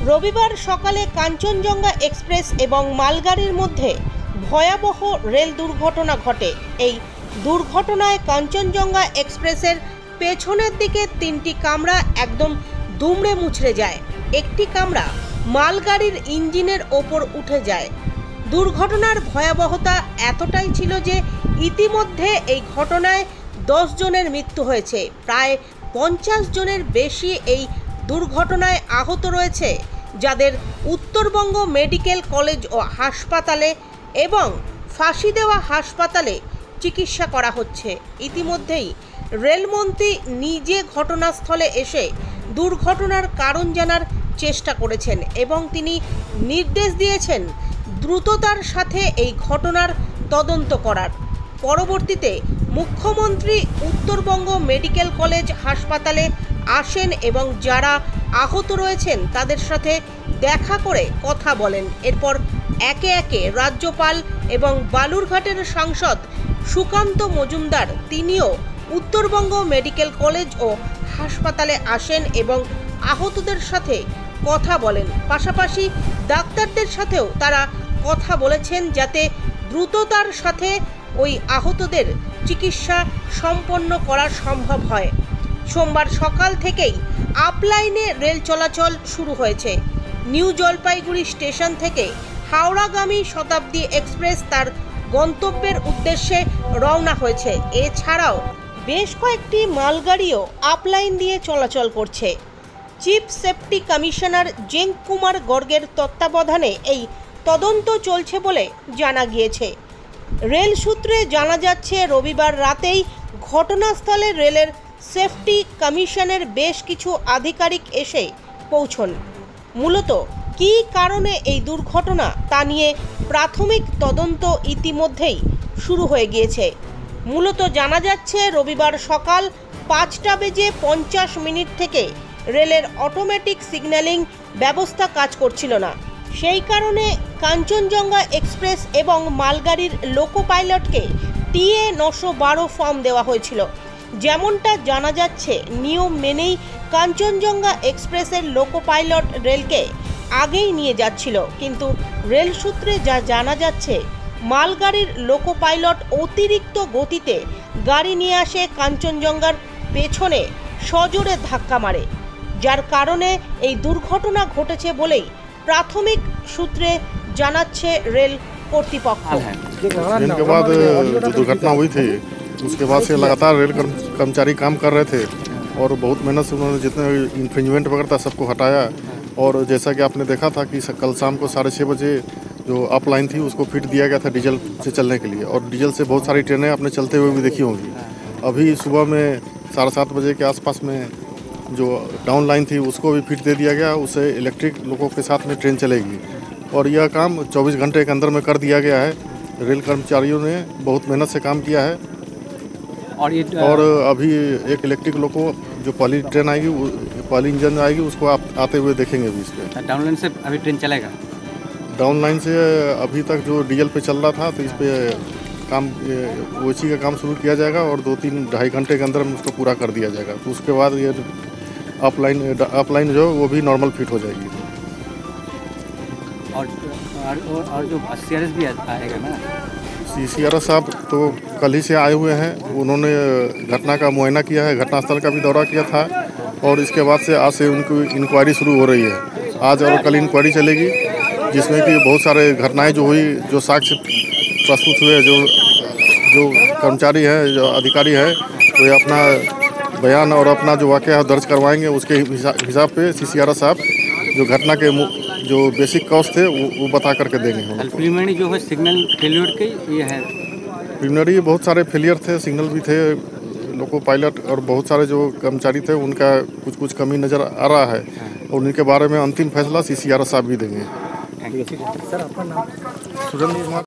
রবিবার সকালে কাঞ্চনজঙ্ঘা এক্সপ্রেস এবং মালগাড়ির মধ্যে ভয়াবহ রেল দুর্ঘটনা ঘটে। এই দুর্ঘটনায় কাঞ্চনজঙ্ঘা এক্সপ্রেসের পেছনের দিকে 3টি কামরা একদম দুমড়ে মুচড়ে যায়। একটি কামরা মালগাড়ির ইঞ্জিনের ওপর উঠে যায়। দুর্ঘটনার ভয়াবহতা এতটাই ছিল যে ইতিমধ্যে এই ঘটনায় 10 জনের মৃত্যু হয়েছে। প্রায় 50 জনের বেশি এই দুর্ঘটনায় আহত রয়েছে, যাদের উত্তরবঙ্গ মেডিকেল কলেজ ও হাসপাতালে এবং ফাঁসিদেওয়া হাসপাতালে চিকিৎসা করা হচ্ছে। ইতিমধ্যেই রেলমন্ত্রী নিজে ঘটনাস্থলে এসে দুর্ঘটনার কারণ জানার চেষ্টা করেছেন এবং তিনি নির্দেশ দিয়েছেন দ্রুততার সাথে এই ঘটনার তদন্ত করার। পরবর্তীতে মুখ্যমন্ত্রী উত্তরবঙ্গ মেডিকেল কলেজ হাসপাতালে আসেন এবং যারা আহত রয়েছেন তাদের সাথে দেখা করে কথা বলেন। এরপর একে একে রাজ্যপাল এবং বালুরঘাটের সাংসদ সুকান্ত মজুমদার তিনিও উত্তরবঙ্গ মেডিকেল কলেজ ও হাসপাতালে আসেন এবং আহতদের সাথে কথা বলেন। পাশাপাশি ডাক্তারদের সাথেও তারা কথা বলেছেন যাতে দ্রুততার সাথে ওই আহতদের চিকিৎসা সম্পন্ন করা সম্ভব হয়। সোমবার সকাল থেকেই আপলাইনে রেল চলাচল শুরু হয়েছে। নিউ জলপাইগুড়ি স্টেশন থেকে হাওড়াগামী শতাব্দী এক্সপ্রেস তার গন্তব্যের উদ্দেশ্যে রওনা হয়েছে। এছাড়াও বেশ কয়েকটি মালগাড়িও আপলাইন দিয়ে চলাচল করছে। Chief safety commissioner Genk Kumar গর্গের তত্ত্বাবধানে এই তদন্ত চলছে বলে জানা গিয়েছে। রেল সূত্রে জানা যাচ্ছে রবিবার রাতেই ঘটনাস্থলে রেলের সেফটি কমিশনের বেশ কিছু আধিকারিক এসে পৌঁছন। মূলত কী কারণে এই দুর্ঘটনা তা নিয়ে প্রাথমিক তদন্ত ইতিমধ্যেই শুরু হয়ে গিয়েছে। মূলত জানা যাচ্ছে রবিবার সকাল 5:50 থেকে রেলের অটোমেটিক সিগন্যালিং ব্যবস্থা কাজ করছিল না। সেই কারণে কাঞ্চনজঙ্ঘা এক্সপ্রেস এবং মালগাড়ির লোকো পাইলটকে TA 912 ফর্ম দেওয়া হয়েছিল। যেমনটা জানা যাচ্ছে নিয়ম মেনেই কাঞ্চনজঙ্ঘা এক্সপ্রেসের লোকো পাইলট রেলকে আগেই নিয়ে যাচ্ছিল, কিন্তু রেল সূত্রে যা জানা যাচ্ছে মালগাড়ির লোকো পাইলট অতিরিক্ত গতিতে গাড়ি নিয়ে আসে কাঞ্চনজঙ্ঘার পেছনে সজোরে ধাক্কা মারে, যার কারণে এই দুর্ঘটনা ঘটেছে বলেই প্রাথমিক সূত্রে জানাচ্ছে রেল কর্তৃপক্ষ। इनके बाद जो दुर्घटना हुई थी उसके बाद से लगातार रेल कर्मचारी काम कर रहे थे और बहुत मेहनत से उन्होंने जितने इन्फ्रिंजमेंट वगैरह था सबको हटाया। और जैसा कि आपने देखा था कि कल शाम को 6:30 बजे जो अप लाइन थी उसको फिट दिया गया था डीजल से चलने के लिए, और डीजल से बहुत सारी ट्रेनें आपने चलते हुए भी देखी होंगी। अभी सुबह में 7:30 बजे के आसपास में जो डाउन लाइन थी उसको भी फिट दे दिया गया, उससे इलेक्ट्रिक लोगों के साथ में ट्रेन चलेगी और यह काम 24 घंटे के अंदर में कर दिया गया है। रेल कर्मचारियों ने बहुत मेहनत से काम किया है। और अभी एक इलेक्ट्रिक लोको जो पहली ट्रेन आएगी, पहली इंजन आएगी, उसको आप आते हुए देखेंगे अभी इस पर। डाउन लाइन से अभी ट्रेन चलेगा? डाउन लाइन से अभी तक जो डीजल पे चल रहा था तो इस पर काम ओसी का काम शुरू किया जाएगा और 2-3-2.5 घंटे के अंदर में उसको पूरा कर दिया जाएगा। तो उसके बाद ये अप लाइन जो वो भी नॉर्मल फिट हो जाएगी। और जो CRS भी आएगा ना? CRS साहब तो कल ही से आए हुए हैं। उन्होंने घटना का मुआयना किया है, घटनास्थल का भी दौरा किया था और इसके बाद से आज से उनकी इंक्वायरी शुरू हो रही है। आज और कल इंक्वायरी चलेगी जिसमें कि बहुत सारे घटनाएं जो हुई, जो साक्ष्य प्रस्तुत हुए, जो कर्मचारी हैं, जो अधिकारी हैं, वो ये अपना बयान और अपना जो वाक़या है दर्ज करवाएंगे। उसके हिसाब पे CRS साहब जो घटना के जो बेसिक कॉज थे वो बता करके देंगे। प्रीलिमिनरी जो है सिग्नल फेलियर के ये है? प्रीलिमिनरी बहुत सारे फेलियर थे, सिग्नल भी थे, लोको पायलट और बहुत सारे जो कर्मचारी थे उनका कुछ कमी नज़र आ रहा है और उनके बारे में अंतिम फैसला CRS साहब भी देंगे। सर, आपका नाम? सुरेंद्र कुमार।